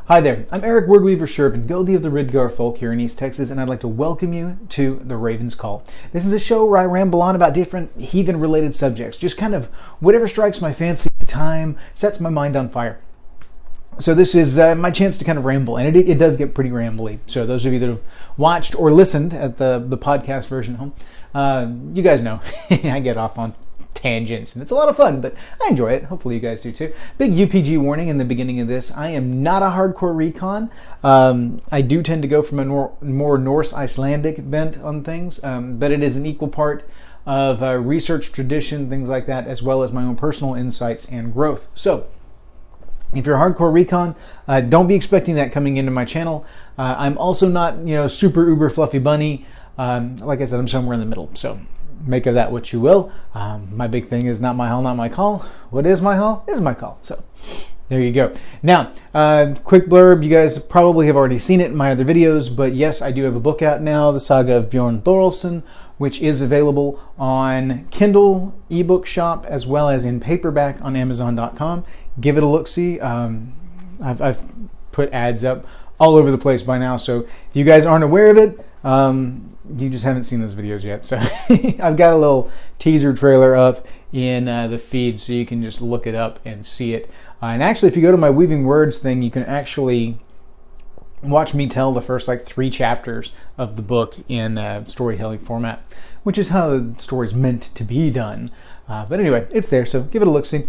Hi there, I'm Eric Wordweaver Sjerven, Goldie of the Ridgar folk here in East Texas, and I'd like to welcome you to The Raven's Call. This is a show where I ramble on about different heathen-related subjects, just kind of whatever strikes my fancy at the time, sets my mind on fire. So this is my chance to kind of ramble, and it does get pretty rambly. So those of you that have watched or listened at the podcast version at home, you guys know I get off on tangents, and it's a lot of fun, but I enjoy it. Hopefully you guys do too. Big UPG warning in the beginning of this. I am not a hardcore recon. I do tend to go from a more Norse Icelandic bent on things, but it is an equal part of research tradition, things like that, as well as my own personal insights and growth. So if you're a hardcore recon, don't be expecting that coming into my channel. I'm also not, super uber fluffy bunny. Like I said, I'm somewhere in the middle. So make of that what you will. My big thing is not my hall, not my call. What is my hall is my call. So there you go. Now, quick blurb. You guys probably have already seen it in my other videos, but yes, I do have a book out now, The Saga of Bjorn Thorolfson, which is available on Kindle, ebook shop, as well as in paperback on Amazon.com. Give it a look-see. I've put ads up all over the place by now, so if you guys aren't aware of it, you just haven't seen those videos yet. So I've got a little teaser trailer up in the feed, so you can just look it up and see it. And actually, if you go to my Weaving Words thing, you can actually watch me tell the first 3 chapters of the book in storytelling format, which is how the story's meant to be done. But anyway, it's there, so give it a look-see.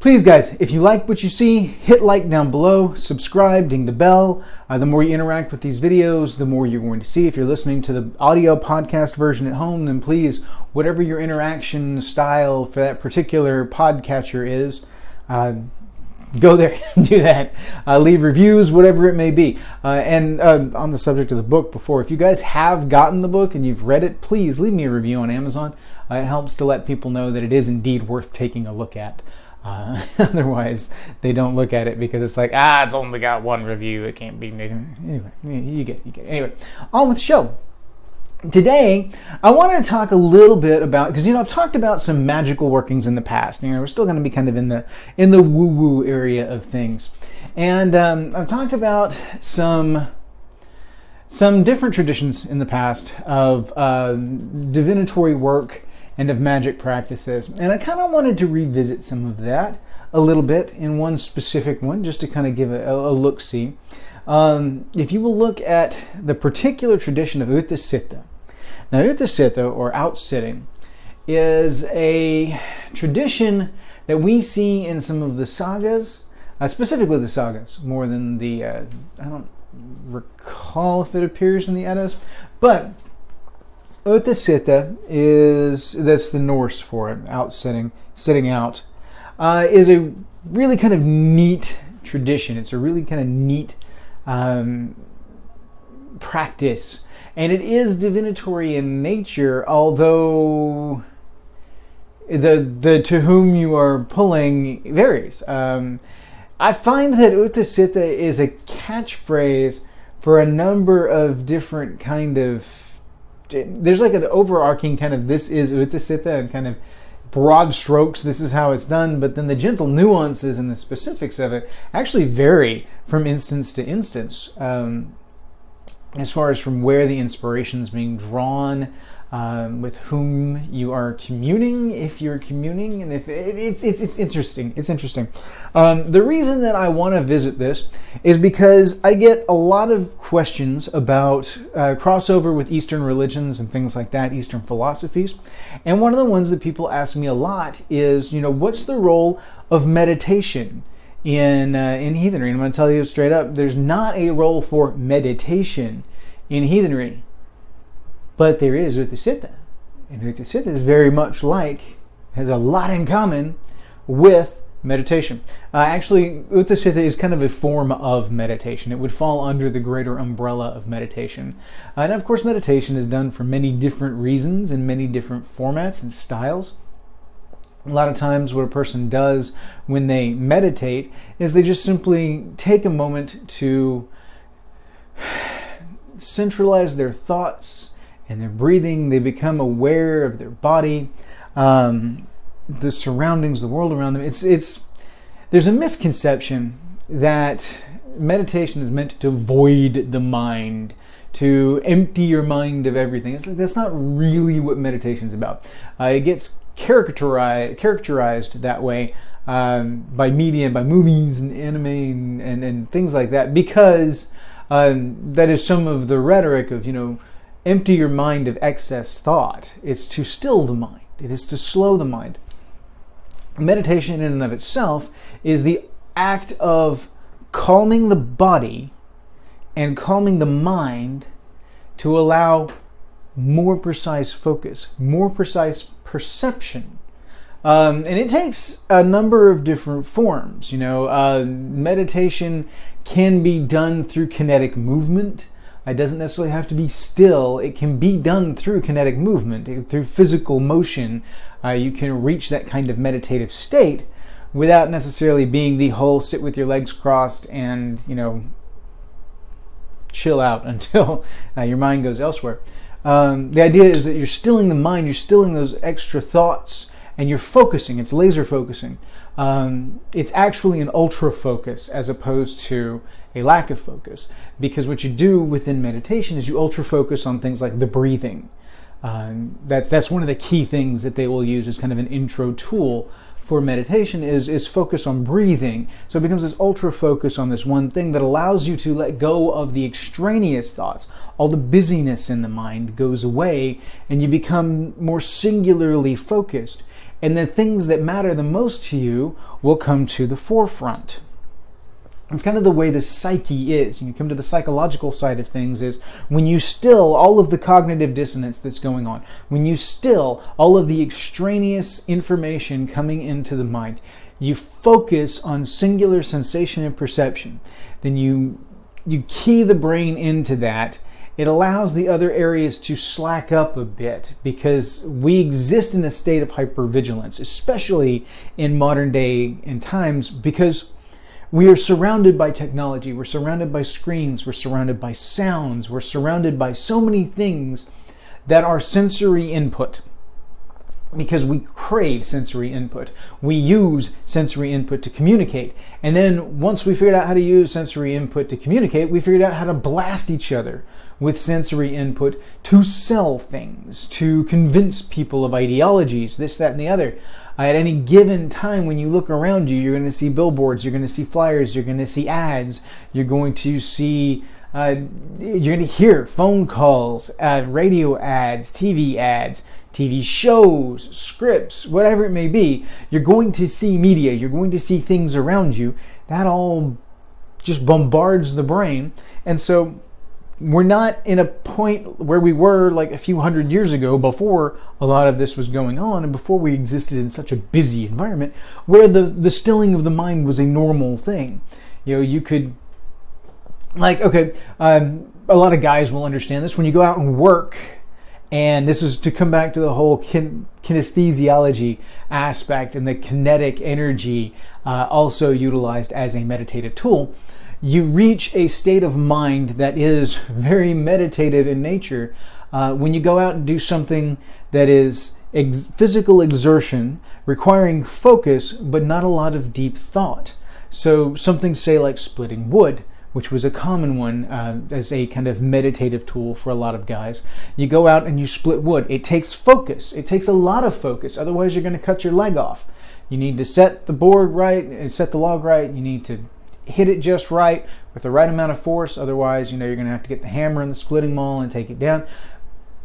Please, guys, if you like what you see, hit like down below, subscribe, ding the bell. The more you interact with these videos, the more you're going to see. If you're listening to the audio podcast version at home, then please, whatever your interaction style for that particular podcatcher is, go there and do that. Leave reviews, whatever it may be. And on the subject of the book before, if you guys have gotten the book and you've read it, please leave me a review on Amazon. It helps to let people know that it is indeed worth taking a look at. Otherwise, they don't look at it because it's like, it's only got 1 review. It can't be. Anyway, you get it. Anyway, on with the show. Today, I wanted to talk a little bit about, because I've talked about some magical workings in the past. We're still going to be kind of in the woo-woo area of things, and I've talked about some different traditions in the past of divinatory work and of magic practices. And I kind of wanted to revisit some of that a little bit in one specific one, just to kind of give a look-see. If you will look at the particular tradition of Utsitting. Now, Utsitting, or Outsitting, is a tradition that we see in some of the sagas, specifically the sagas, more than the, I don't recall if it appears in the Eddas, but Utsitting that's the Norse for it, outsitting, sitting out, is a really kind of neat tradition. It's a really kind of neat practice, and it is divinatory in nature, although the to whom you are pulling varies. I find that Utsitting is a catchphrase for a number of different kind of. There's like an overarching kind of, this is Utsitting, and kind of broad strokes, this is how it's done, but then the gentle nuances and the specifics of it actually vary from instance to instance, as far as from where the inspiration is being drawn, with whom you are communing, if you're communing, and if it's interesting. It's interesting. The reason that I want to visit this is because I get a lot of questions about crossover with Eastern religions and things like that, Eastern philosophies. And one of the ones that people ask me a lot is, what's the role of meditation in heathenry? And I'm going to tell you straight up, there's not a role for meditation in heathenry. But there is Utsitting. And Utsitting is very much has a lot in common with meditation. Actually, Utsitting is kind of a form of meditation. It would fall under the greater umbrella of meditation. And of course, meditation is done for many different reasons and many different formats and styles. A lot of times what a person does when they meditate is they just simply take a moment to centralize their thoughts and their breathing. They become aware of their body, the surroundings, the world around them. There's a misconception that meditation is meant to void the mind, to empty your mind of everything. It's like that's not really what meditation is about. It gets characterized that way by media, by movies and anime and things like that, because that is some of the rhetoric of, empty your mind of excess thought. It's to still the mind. It is to slow the mind. Meditation in and of itself is the act of calming the body and calming the mind to allow more precise focus, more precise perception. And it takes a number of different forms. Meditation can be done through kinetic movement. It doesn't necessarily have to be still. It can be done through kinetic movement, through physical motion. You can reach that kind of meditative state without necessarily being the whole sit with your legs crossed and, chill out until your mind goes elsewhere. The idea is that you're stilling the mind, you're stilling those extra thoughts, and you're focusing. It's laser focusing. It's actually an ultra focus as opposed to a lack of focus, because what you do within meditation is you ultra focus on things like the breathing. That's one of the key things that they will use as kind of an intro tool for meditation is focus on breathing. So it becomes this ultra focus on this one thing that allows you to let go of the extraneous thoughts. All the busyness in the mind goes away and you become more singularly focused. And the things that matter the most to you will come to the forefront. It's kind of the way the psyche is. And you come to the psychological side of things is when you still all of the cognitive dissonance that's going on, when you still all of the extraneous information coming into the mind, you focus on singular sensation and perception. Then you key the brain into that. It allows the other areas to slack up a bit because we exist in a state of hypervigilance, especially in modern day and times, because we are surrounded by technology, we're surrounded by screens, we're surrounded by sounds, we're surrounded by so many things that are sensory input because we crave sensory input. We use sensory input to communicate. And then once we figured out how to use sensory input to communicate, we figured out how to blast each other with sensory input to sell things, to convince people of ideologies, this, that, and the other. At any given time, when you look around you, you're going to see billboards, you're going to see flyers, you're going to see ads, you're going to see, you're going to hear phone calls, radio ads, TV shows, scripts, whatever it may be. You're going to see media, you're going to see things around you. That all just bombards the brain. And so we're not in a point where we were like a few hundred years ago before a lot of this was going on and before we existed in such a busy environment where the stilling of the mind was a normal thing. You could, a lot of guys will understand this. When you go out and work, and this is to come back to the whole kinesthesiology aspect and the kinetic energy also utilized as a meditative tool, you reach a state of mind that is very meditative in nature when you go out and do something that is physical exertion, requiring focus, but not a lot of deep thought. So something, say, like splitting wood, which was a common one as a kind of meditative tool for a lot of guys. You go out and you split wood. It takes focus. It takes a lot of focus. Otherwise, you're going to cut your leg off. You need to set the board right and set the log right. You need to hit it just right with the right amount of force. Otherwise, you're going to have to get the hammer and the splitting maul and take it down.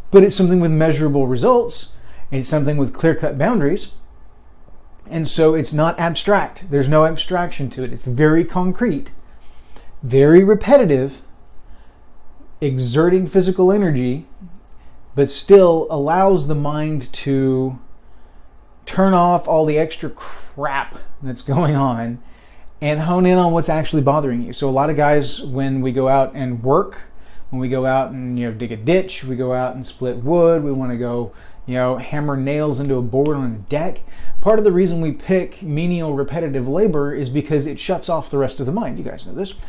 But it's something with measurable results. It's something with clear-cut boundaries. And so it's not abstract. There's no abstraction to it. It's very concrete, very repetitive, exerting physical energy, but still allows the mind to turn off all the extra crap that's going on and hone in on what's actually bothering you. So a lot of guys, when we go out and work, when we go out and dig a ditch, we go out and split wood, we want to go hammer nails into a board on a deck. Part of the reason we pick menial repetitive labor is because it shuts off the rest of the mind. You guys know this.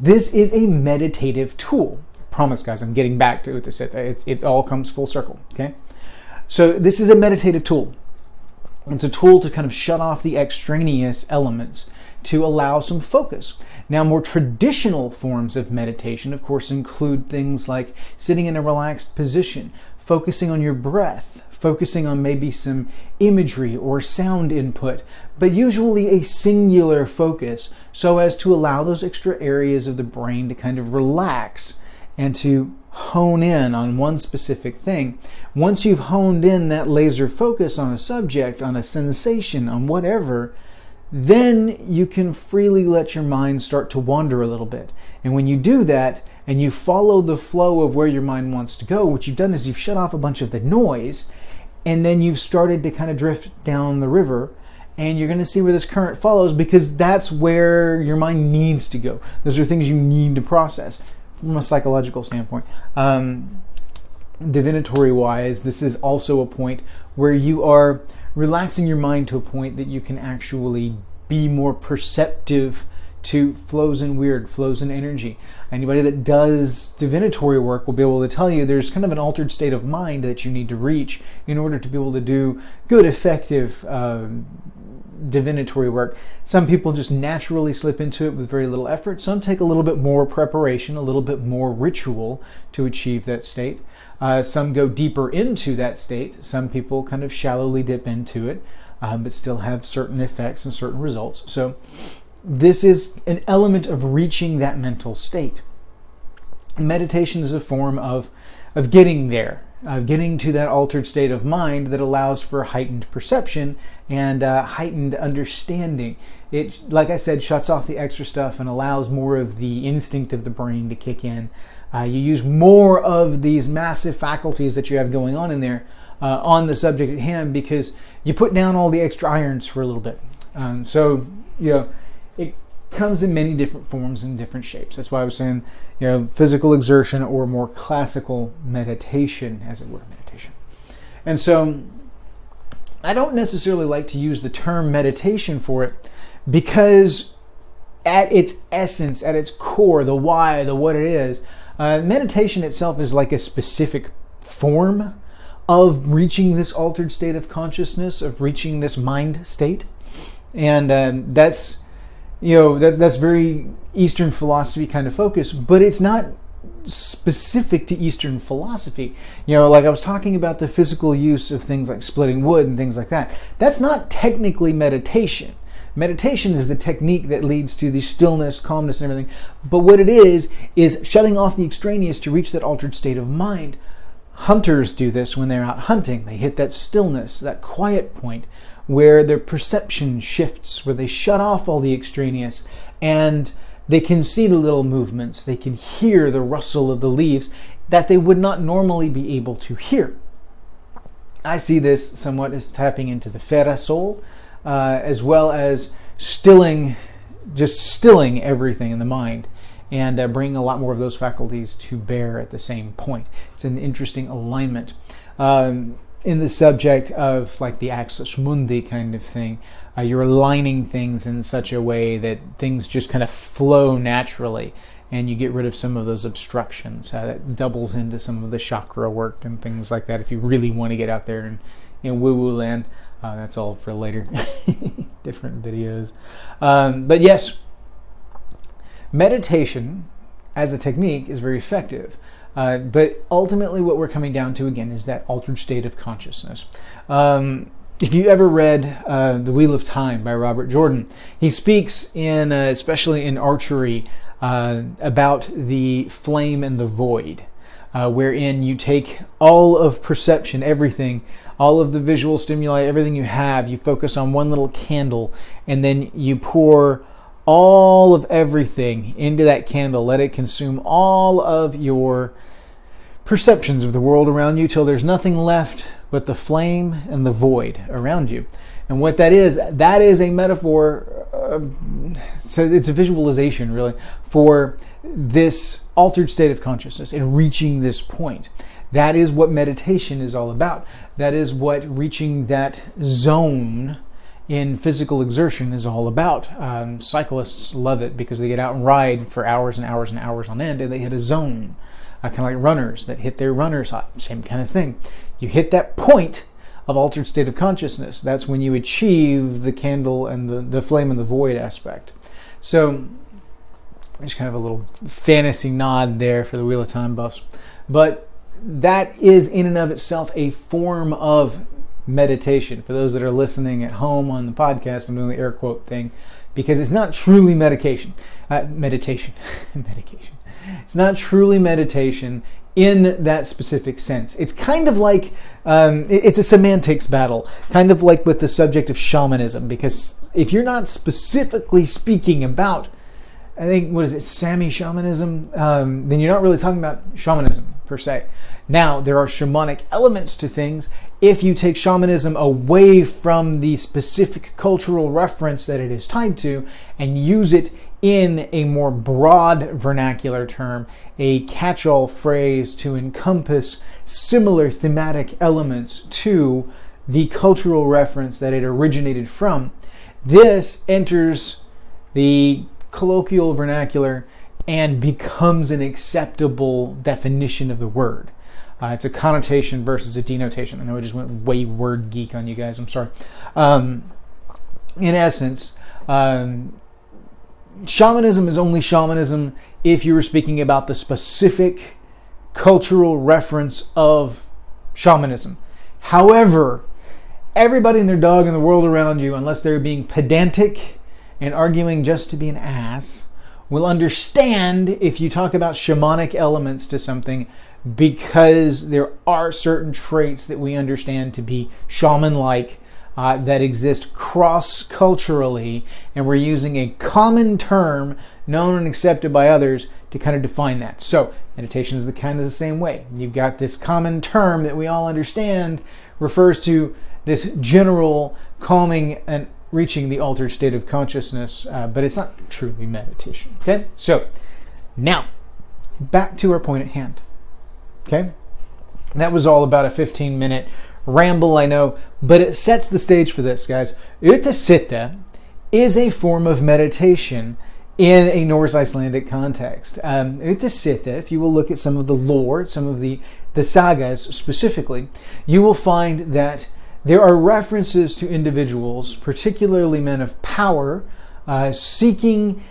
This is a meditative tool. Promise, guys, I'm getting back to it. It all comes full circle. Okay, so this is a meditative tool. It's a tool to kind of shut off the extraneous elements, to allow some focus. Now, more traditional forms of meditation, of course, include things like sitting in a relaxed position, focusing on your breath, focusing on maybe some imagery or sound input, but usually a singular focus so as to allow those extra areas of the brain to kind of relax and to hone in on one specific thing. Once you've honed in that laser focus on a subject, on a sensation, on whatever, then you can freely let your mind start to wander a little bit. And when you do that, and you follow the flow of where your mind wants to go, what you've done is you've shut off a bunch of the noise, and then you've started to kind of drift down the river, and you're going to see where this current follows, because that's where your mind needs to go. Those are things you need to process from a psychological standpoint. Divinatory-wise, this is also a point where you are relaxing your mind to a point that you can actually be more perceptive to flows in weird, flows in energy. Anybody that does divinatory work will be able to tell you there's kind of an altered state of mind that you need to reach in order to be able to do good, effective divinatory work. Some people just naturally slip into it with very little effort. Some take a little bit more preparation, a little bit more ritual to achieve that state. Some go deeper into that state. Some people kind of shallowly dip into it, but still have certain effects and certain results. So this is an element of reaching that mental state. Meditation is a form of getting there, of getting to that altered state of mind that allows for heightened perception and heightened understanding. It, like I said, shuts off the extra stuff and allows more of the instinct of the brain to kick in. You use more of these massive faculties that you have going on in there on the subject at hand, because you put down all the extra irons for a little bit. So, you know, it comes in many different forms and different shapes. That's why I was saying, you know, physical exertion or more classical meditation, as it were, meditation. And so I don't necessarily like to use the term meditation for it, because at its essence, at its core, the why, the what it is, meditation itself is like a specific form of reaching this altered state of consciousness, of reaching this mind state. And that's very Eastern philosophy kind of focus, but it's not specific to Eastern philosophy. You know, like I was talking about the physical use of things like splitting wood and things like that. That's not technically meditation. Meditation is the technique that leads to the stillness, calmness, and everything. But what it is shutting off the extraneous to reach that altered state of mind. Hunters do this when they're out hunting. They hit that stillness, that quiet point, where their perception shifts, where they shut off all the extraneous, and they can see the little movements, they can hear the rustle of the leaves that they would not normally be able to hear. I see this somewhat as tapping into the Fera soul, as well as stilling everything in the mind, and bringing a lot more of those faculties to bear at the same point. It's an interesting alignment. In the subject of like the axis mundi kind of thing, you're aligning things in such a way that things just kind of flow naturally, and you get rid of some of those obstructions. That doubles into some of the chakra work and things like that. If you really want to get out there and in woo-woo land, that's all for later. Different videos. But yes, meditation as a technique is very effective. But ultimately what we're coming down to again is that altered state of consciousness. If you ever read The Wheel of Time by Robert Jordan, he speaks in, especially in archery, about the flame and the void, wherein you take all of perception, everything, all of the visual stimuli, everything you have, you focus on one little candle, and then you pour all of everything into that candle. Let it consume all of your perceptions of the world around you till there's nothing left but the flame and the void around you. And what that is a metaphor, so it's a visualization really, for this altered state of consciousness and reaching this point. That is what meditation is all about. That is what reaching that zone in physical exertion is all about. Cyclists love it because they get out and ride for hours and hours and hours on end, and they hit a zone. Kind of like runners that hit their runner's high. Same kind of thing. You hit that point of altered state of consciousness. That's when you achieve the candle and the flame and the void aspect. So there's kind of a little fantasy nod there for the Wheel of Time buffs. But that is in and of itself a form of meditation. For those that are listening at home on the podcast, I'm doing the air quote thing because it's not truly medication. Medication. It's not truly meditation in that specific sense. It's kind of like, it's a semantics battle, kind of like with the subject of shamanism, because if you're not specifically speaking about, I think, what is it, Sami shamanism, then you're not really talking about shamanism per se. Now, there are shamanic elements to things. If you take shamanism away from the specific cultural reference that it is tied to and use it in a more broad vernacular term, a catch-all phrase to encompass similar thematic elements to the cultural reference that it originated from, this enters the colloquial vernacular and becomes an acceptable definition of the word. It's a connotation versus a denotation. I know I just went way word geek on you guys. I'm sorry. In essence, shamanism is only shamanism if you were speaking about the specific cultural reference of shamanism. However, everybody and their dog in the world around you, unless they're being pedantic and arguing just to be an ass, will understand if you talk about shamanic elements to something, because there are certain traits that we understand to be shaman-like that exist cross-culturally, and we're using a common term known and accepted by others to kind of define that. So meditation is kind of the same way. You've got this common term that we all understand refers to this general calming and reaching the altered state of consciousness, but it's not truly meditation. Okay, so now back to our point at hand. Okay, that was all about a 15-minute ramble, I know, but it sets the stage for this, guys. Utsitting is a form of meditation in a Norse Icelandic context. Utsitting, if you will look at some of the lore, some of the sagas specifically, you will find that there are references to individuals, particularly men of power, seeking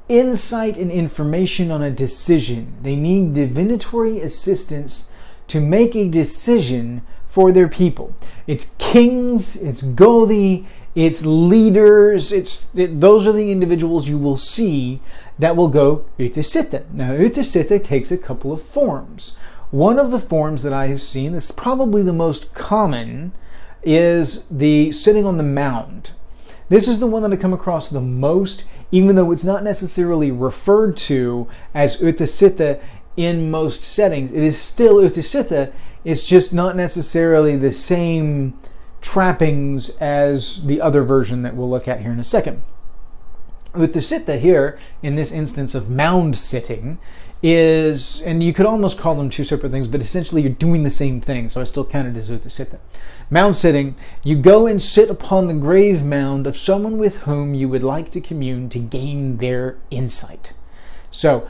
insight and information on a decision. They need divinatory assistance to make a decision for their people. It's kings, it's Gothi, it's leaders, those are the individuals you will see that will go Utsitting. Now, Utsitting takes a couple of forms. One of the forms that I have seen, this is probably the most common, is the sitting on the mound. This is the one that I come across the most, even though it's not necessarily referred to as Utsitting in most settings. It is still Utsitting, it's just not necessarily the same trappings as the other version that we'll look at here in a second. Utsitting here, in this instance of mound sitting, is, and you could almost call them two separate things, but essentially you're doing the same thing, so I still count it as Utsitting. Mound sitting, you go and sit upon the grave mound of someone with whom you would like to commune to gain their insight. So,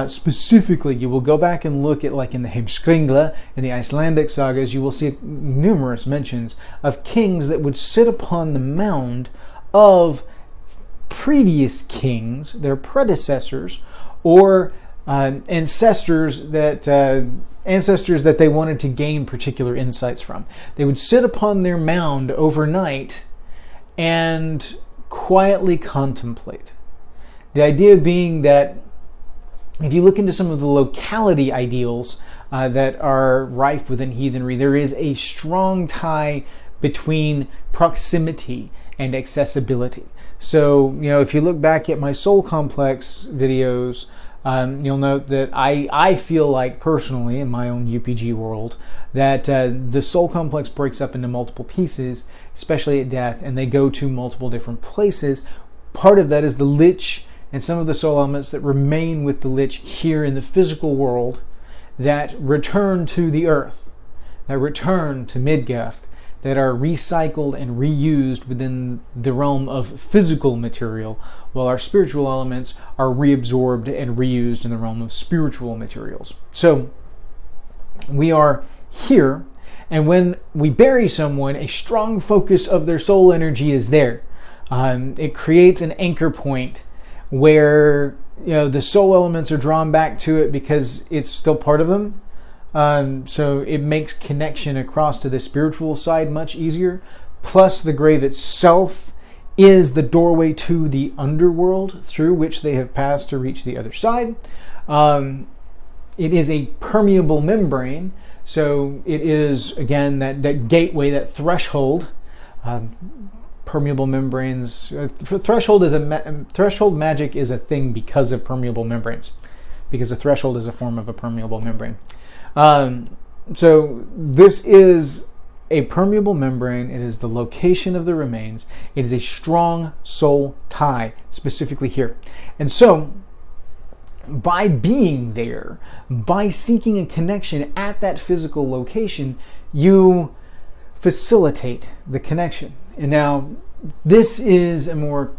specifically, you will go back and look at, like in the Heimskringla, in the Icelandic sagas, you will see numerous mentions of kings that would sit upon the mound of previous kings, their predecessors, or ancestors that they wanted to gain particular insights from. They would sit upon their mound overnight and quietly contemplate. The idea being that if you look into some of the locality ideals that are rife within heathenry, there is a strong tie between proximity and accessibility. So, if you look back at my Soul Complex videos, you'll note that I feel like personally in my own UPG world that the Soul Complex breaks up into multiple pieces, especially at death, and they go to multiple different places. Part of that is the Lich and some of the soul elements that remain with the Lich here in the physical world that return to the earth, that return to Midgard, that are recycled and reused within the realm of physical material, while our spiritual elements are reabsorbed and reused in the realm of spiritual materials. So we are here, And when we bury someone, a strong focus of their soul energy is there. It creates an anchor point where the soul elements are drawn back to it because it's still part of them. So it makes connection across to the spiritual side much easier. Plus, the grave itself is the doorway to the underworld through which they have passed to reach the other side. It is a permeable membrane, so it is, again, that gateway, that threshold. Permeable membranes. Threshold magic is a thing because of permeable membranes, because a threshold is a form of a permeable membrane. So this is a permeable membrane. It is the location of the remains. It is a strong soul tie, specifically here. And so, by being there, by seeking a connection at that physical location, you facilitate the connection. And now, this is a more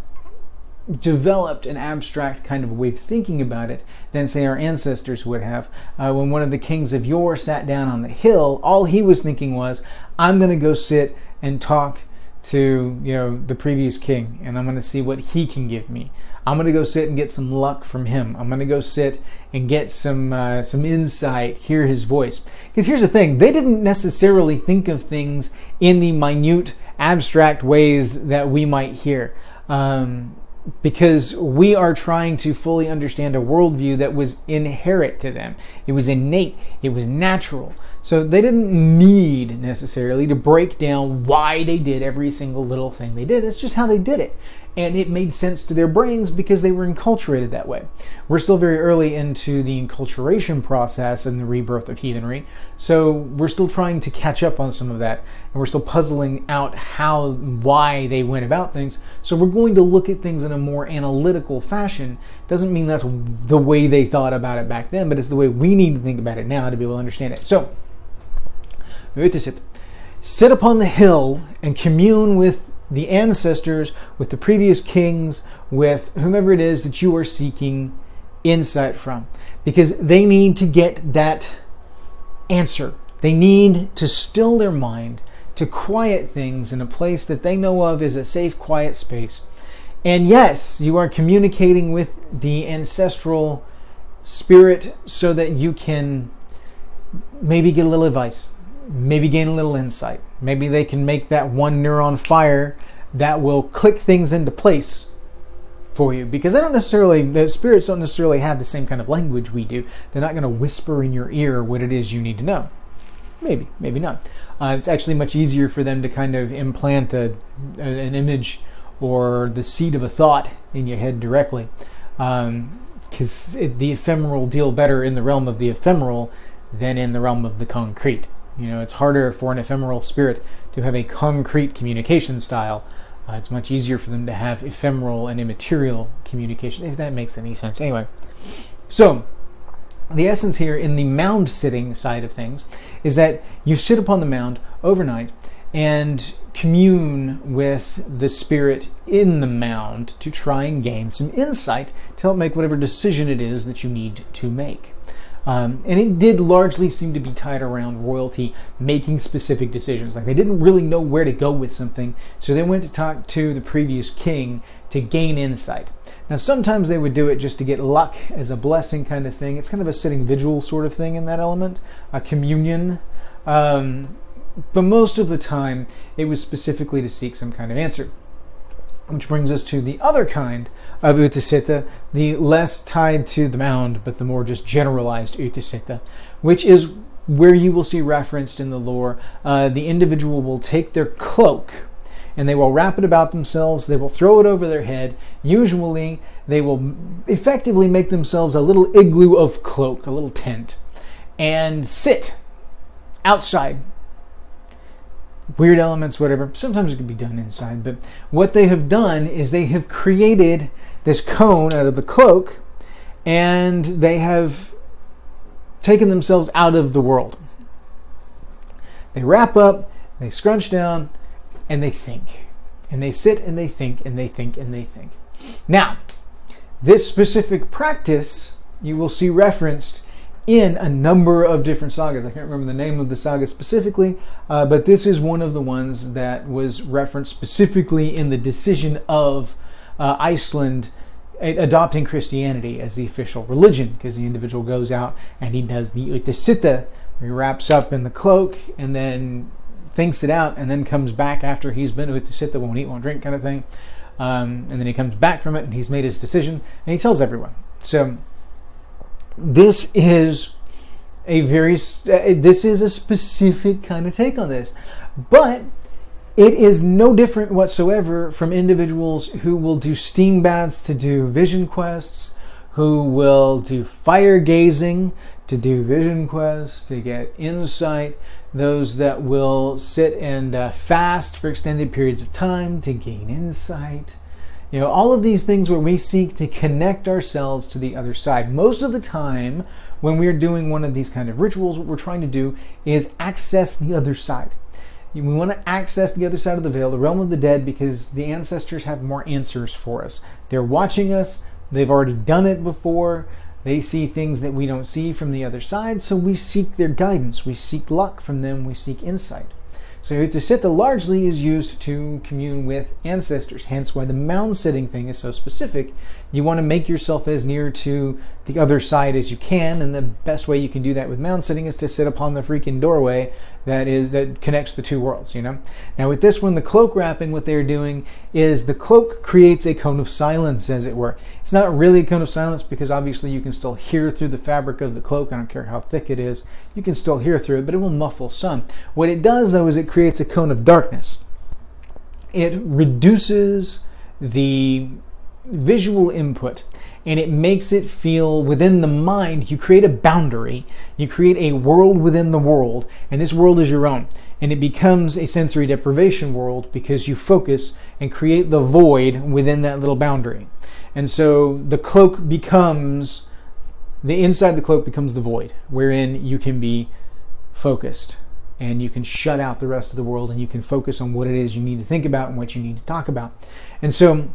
developed and abstract kind of way of thinking about it than, say, our ancestors would have. When one of the kings of yore sat down on the hill, all he was thinking was, I'm going to go sit and talk to the previous king, and I'm going to see what he can give me. I'm going to go sit and get some luck from him. I'm going to go sit and get some insight, hear his voice. Because here's the thing, they didn't necessarily think of things in the minute, abstract ways that we might hear. Because we are trying to fully understand a worldview that was inherent to them. It was innate. It was natural. So they didn't need necessarily to break down why they did every single little thing they did. It's just how they did it. And it made sense to their brains because they were enculturated that way. We're still very early into the enculturation process and the rebirth of heathenry. So we're still trying to catch up on some of that. And we're still puzzling out why they went about things. So we're going to look at things in a more analytical fashion. Doesn't mean that's the way they thought about it back then, but it's the way we need to think about it now to be able to understand it. So, sit upon the hill and commune with the ancestors, with the previous kings, with whomever it is that you are seeking insight from. Because they need to get that answer. They need to still their mind, to quiet things in a place that they know of as a safe, quiet space. And yes, you are communicating with the ancestral spirit so that you can maybe get a little advice, maybe gain a little insight. Maybe they can make that one neuron fire that will click things into place for you. Because the spirits don't necessarily have the same kind of language we do. They're not going to whisper in your ear what it is you need to know. Maybe, maybe not. It's actually much easier for them to kind of implant an image or the seed of a thought in your head directly. Because the ephemeral deal better in the realm of the ephemeral than in the realm of the concrete. It's harder for an ephemeral spirit to have a concrete communication style. It's much easier for them to have ephemeral and immaterial communication, if that makes any sense. Anyway, so the essence here in the mound sitting side of things is that you sit upon the mound overnight and commune with the spirit in the mound to try and gain some insight to help make whatever decision it is that you need to make. And it did largely seem to be tied around royalty making specific decisions. Like they didn't really know where to go with something, so they went to talk to the previous king to gain insight. Now sometimes they would do it just to get luck as a blessing kind of thing. It's kind of a sitting vigil sort of thing in that element, a communion. But most of the time it was specifically to seek some kind of answer. Which brings us to the other kind of Utsitting, the less tied to the mound, but the more just generalized Utsitting, which is where you will see referenced in the lore. The individual will take their cloak and they will wrap it about themselves. They will throw it over their head. Usually they will effectively make themselves a little igloo of cloak, a little tent, and sit outside. Weird elements, whatever. Sometimes it can be done inside, but what they have done is they have created this cone out of the cloak, and they have taken themselves out of the world. They wrap up, they scrunch down, and they think. And they sit and they think and they think and they think. Now, this specific practice you will see referenced in a number of different sagas. I can't remember the name of the saga specifically, but this is one of the ones that was referenced specifically in the decision of Iceland adopting Christianity as the official religion, because the individual goes out and he does the Utsitting. He wraps up in the cloak and then thinks it out, and then comes back after he's been Utsitting, won't eat, won't drink kind of thing. And then he comes back from it and he's made his decision and he tells everyone. So this is this is a specific kind of take on this, but it is no different whatsoever from individuals who will do steam baths to do vision quests, who will do fire gazing to do vision quests, to get insight, those that will sit and fast for extended periods of time to gain insight. You know, all of these things where we seek to connect ourselves to the other side. Most of the time, when we're doing one of these kind of rituals, what we're trying to do is access the other side. We want to access the other side of the veil, the realm of the dead, because the ancestors have more answers for us. They're watching us. They've already done it before. They see things that we don't see from the other side, so we seek their guidance. We seek luck from them. We seek insight. So Utsitting largely is used to commune with ancestors, hence why the mound sitting thing is so specific. You want to make yourself as near to the other side as you can, and the best way you can do that with mound sitting is to sit upon the freaking doorway that connects the two worlds, you know? Now with this one, the cloak wrapping, what they're doing is the cloak creates a cone of silence, as it were. It's not really a cone of silence because obviously you can still hear through the fabric of the cloak. I don't care how thick it is. You can still hear through it, but it will muffle some. What it does, though, is it creates a cone of darkness. It reduces the visual input, and it makes it feel within the mind. You create a boundary, you create a world within the world, and this world is your own. And it becomes a sensory deprivation world because you focus and create the void within that little boundary. And so the cloak becomes, the inside the cloak becomes the void, wherein you can be focused and you can shut out the rest of the world and you can focus on what it is you need to think about and what you need to talk about. And so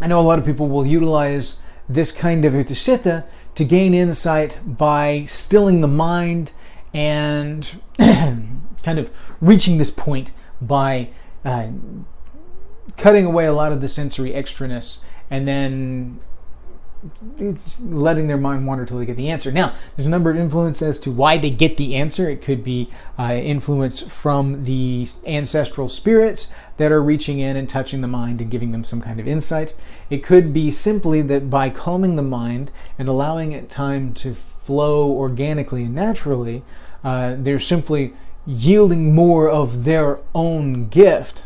I know a lot of people will utilize this kind of Utsitting to gain insight by stilling the mind and kind of reaching this point by cutting away a lot of the sensory extraness and then letting their mind wander till they get the answer. Now, there's a number of influences as to why they get the answer. It could be influence from the ancestral spirits that are reaching in and touching the mind and giving them some kind of insight. It could be simply that by calming the mind and allowing it time to flow organically and naturally, they're simply yielding more of their own gift,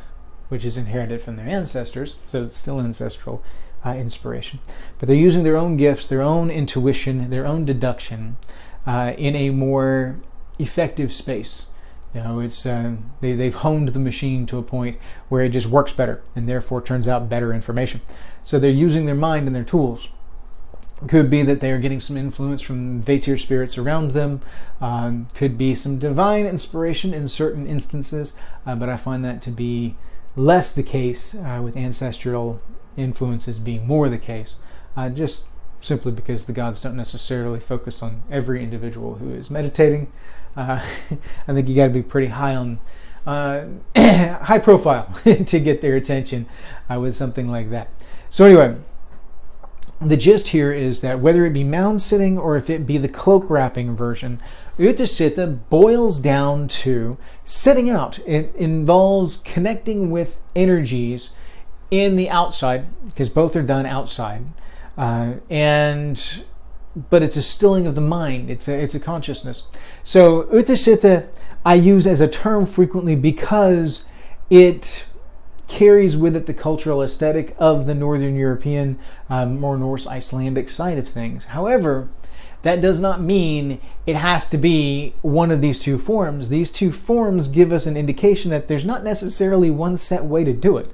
which is inherited from their ancestors, so it's still ancestral inspiration. But they're using their own gifts, their own intuition, their own deduction in a more effective space. You know, it's they've honed the machine to a point where it just works better and therefore turns out better information. So they're using their mind and their tools. It could be that they are getting some influence from Vatir spirits around them. Could be some divine inspiration in certain instances, but I find that to be less the case with ancestral influences being more the case, just simply because the gods don't necessarily focus on every individual who is meditating. I think you got to be pretty high on high profile to get their attention with something like that. So anyway, the gist here is that whether it be mound sitting or if it be the cloak wrapping version, Utsitting boils down to setting out. It involves connecting with energies in the outside, because both are done outside, but it's a stilling of the mind. It's a consciousness. So Utsitting I use as a term frequently because it carries with it the cultural aesthetic of the Northern European, more Norse Icelandic side of things. However, that does not mean it has to be one of these two forms. These two forms give us an indication that there's not necessarily one set way to do it.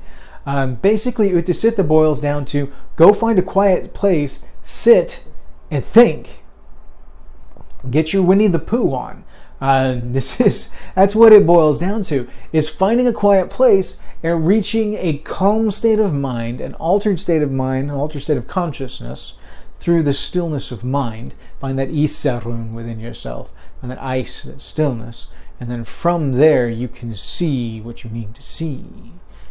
Basically, Utsitting boils down to go find a quiet place, sit, and think. Get your Winnie the Pooh on. That's what it boils down to, is finding a quiet place and reaching a calm state of mind, an altered state of mind, an altered state of consciousness through the stillness of mind. Find that Sjerven within yourself, and that ice, that stillness, and then from there you can see what you need to see.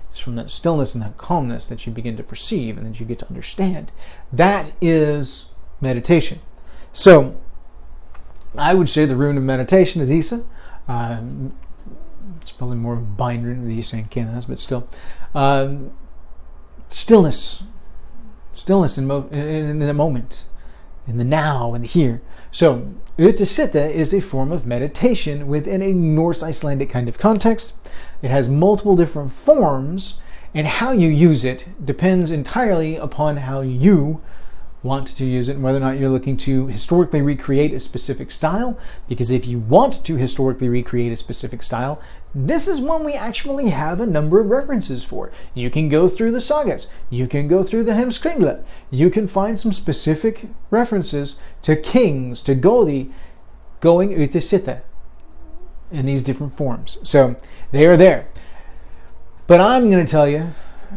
It's from that stillness and that calmness that you begin to perceive and that you get to understand. That is meditation. So I would say the rune of meditation is Isa. It's probably more of a bind rune than Isa and Kinetic, but still. Stillness. Stillness in the moment, in the now, in the here. So, Utsitting is a form of meditation within a Norse-Icelandic kind of context. It has multiple different forms, and how you use it depends entirely upon how you want to use it and whether or not you're looking to historically recreate a specific style. Because if you want to historically recreate a specific style, this is one we actually have a number of references for. You can go through the sagas, you can go through the Hemskringla, you can find some specific references to kings, to Godi, going Utsitting in these different forms. So they are there. But I'm going to tell you,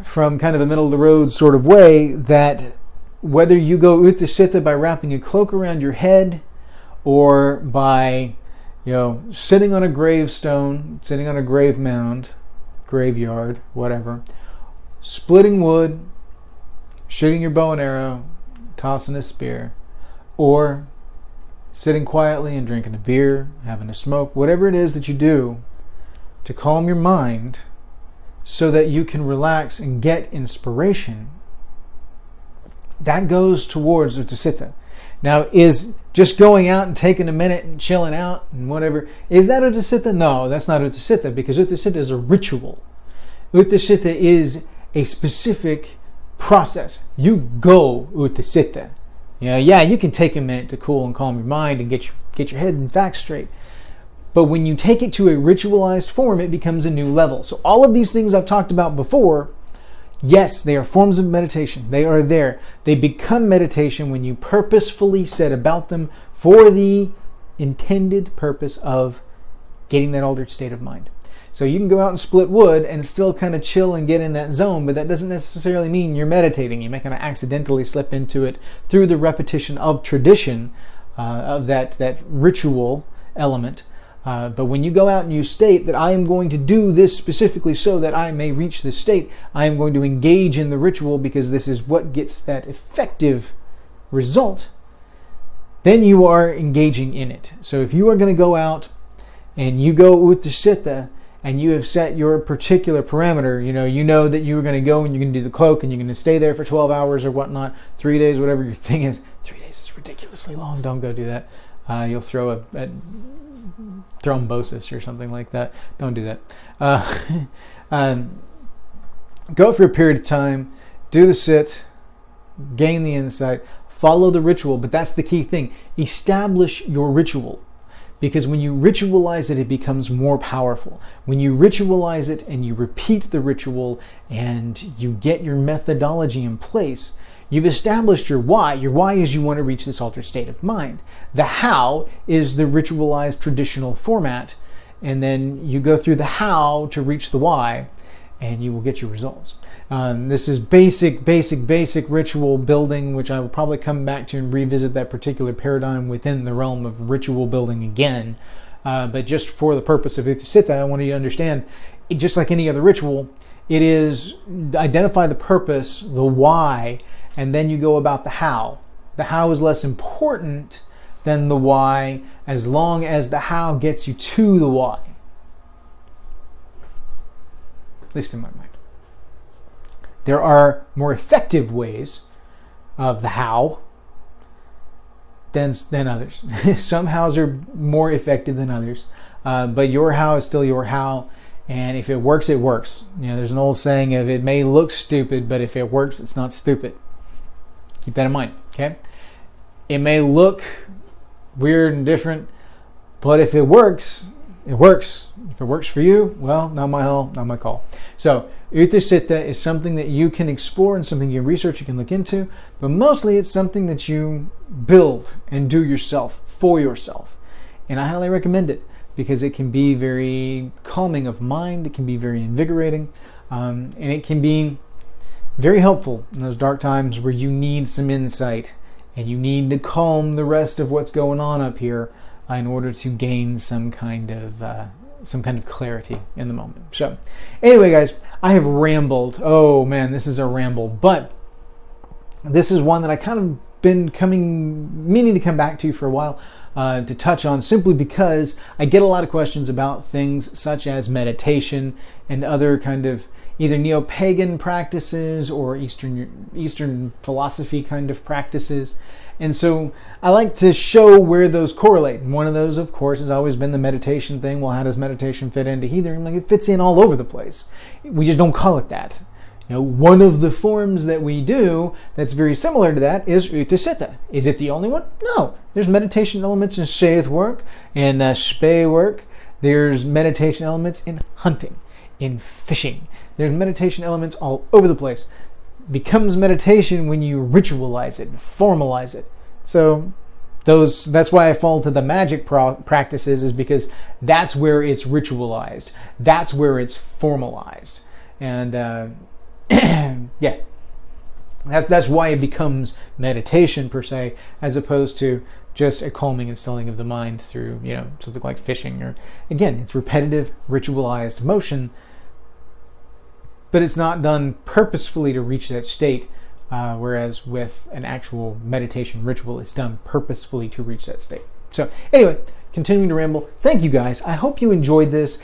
from kind of a middle of the road sort of way, that whether you go Utsitting by wrapping a cloak around your head, or by, sitting on a gravestone, sitting on a grave mound, graveyard, whatever, splitting wood, shooting your bow and arrow, tossing a spear, or sitting quietly and drinking a beer, having a smoke, whatever it is that you do to calm your mind so that you can relax and get inspiration, that goes towards Utsitting. Now, is just going out and taking a minute and chilling out and whatever, is that Utsitting? No, that's not Utsitting, because Utsitting is a ritual. Utsitting is a specific process. You go Utsitting. Yeah, you can take a minute to cool and calm your mind and get your head and facts straight. But when you take it to a ritualized form, it becomes a new level. So all of these things I've talked about before, yes, they are forms of meditation. They are there. They become meditation when you purposefully set about them for the intended purpose of getting that altered state of mind. So you can go out and split wood and still kind of chill and get in that zone, but that doesn't necessarily mean you're meditating. You may kind of accidentally slip into it through the repetition of tradition, of that ritual element. But when you go out and you state that I am going to do this specifically so that I may reach this state, I am going to engage in the ritual because this is what gets that effective result, then you are engaging in it. So if you are going to go out and you go Utsitting and you have set your particular parameter, you know that you are going to go and you're going to do the cloak and you're going to stay there for 12 hours or whatnot, 3 days, whatever your thing is. 3 days is ridiculously long. Don't go do that. You'll throw a thrombosis or something like that. Don't do that. Go for a period of time, do the sit, gain the insight, follow the ritual. But that's the key thing. Establish your ritual. Because when you ritualize it, it becomes more powerful. When you ritualize it and you repeat the ritual and you get your methodology in place, you've established your why. Your why is you want to reach this altered state of mind. The how is the ritualized traditional format. And then you go through the how to reach the why, and you will get your results. This is basic ritual building, which I will probably come back to and revisit that particular paradigm within the realm of ritual building again. But just for the purpose of Utsitting, I want you to understand, just like any other ritual, it is identify the purpose, the why, and then you go about the how. The how is less important than the why, as long as the how gets you to the why. At least in my mind. There are more effective ways of the how than others. Some hows are more effective than others, but your how is still your how, and if it works, it works. There's an old saying of it may look stupid, but if it works, it's not stupid. Keep that in mind, okay? It may look weird and different, but if it works, it works. If it works for you, well, not my hell, not my call. So, Utsitting is something that you can explore and something you can research, you can look into, but mostly it's something that you build and do yourself, for yourself. And I highly recommend it because it can be very calming of mind, it can be very invigorating, and it can be very helpful in those dark times where you need some insight and you need to calm the rest of what's going on up here in order to gain some kind of clarity in the moment. So anyway, guys, I have rambled. Oh man, this is a ramble, but this is one that I kind of been meaning to come back to for a while, to touch on, simply because I get a lot of questions about things such as meditation and other kind of either neo-pagan practices or Eastern philosophy kind of practices. And so I like to show where those correlate. And one of those, of course, has always been the meditation thing. Well, how does meditation fit into healing? Like, it fits in all over the place. We just don't call it that. You know, one of the forms that we do that's very similar to that is Sitte. Is it the only one? No. There's meditation elements in Seith work, in Spe work. There's meditation elements in hunting, in fishing. There's meditation elements all over the place. It becomes meditation when you ritualize it, formalize it. So that's why I fall to the magic practices, is because that's where it's ritualized. That's where it's formalized. And yeah, that's why it becomes meditation per se, as opposed to just a calming and stilling of the mind through, something like fishing. Or again, it's repetitive, ritualized motion, but it's not done purposefully to reach that state. Whereas with an actual meditation ritual, it's done purposefully to reach that state. So anyway, continuing to ramble. Thank you guys. I hope you enjoyed this.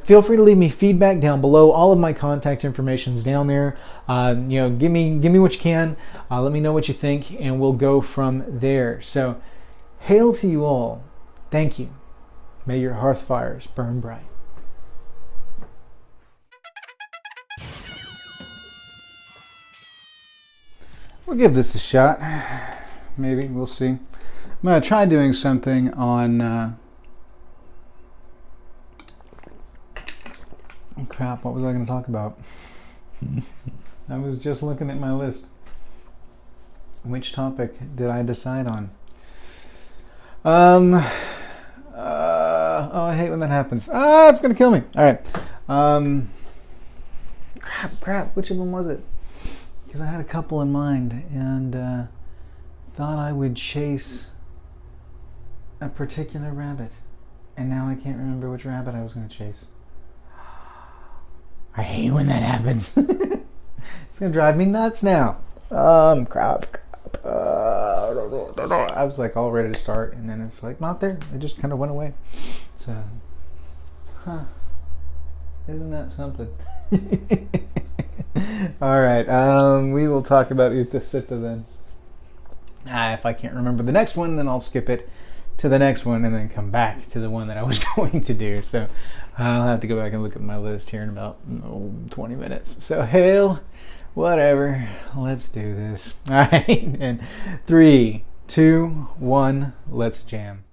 Feel free to leave me feedback down below. All of my contact information is down there. Give me what you can. Let me know what you think, and we'll go from there. So, hail to you all. Thank you. May your hearth fires burn bright. We'll give this a shot. Maybe. We'll see. I'm going to try doing something on... Oh crap, what was I going to talk about? I was just looking at my list. Which topic did I decide on? Oh, I hate when that happens. It's going to kill me. All right. Crap, which of them was it? Because I had a couple in mind, and thought I would chase a particular rabbit, and now I can't remember which rabbit I was going to chase. I hate when that happens. It's going to drive me nuts now. Crap. I was like all ready to start, and then it's like not there. It just kind of went away. So, isn't that something? All right. We will talk about Utsitting then. If I can't remember the next one, then I'll skip it to the next one and then come back to the one that I was going to do. So I'll have to go back and look at my list here in about 20 minutes. So hail, whatever. Let's do this. All right. And 3, 2, 1, let's jam.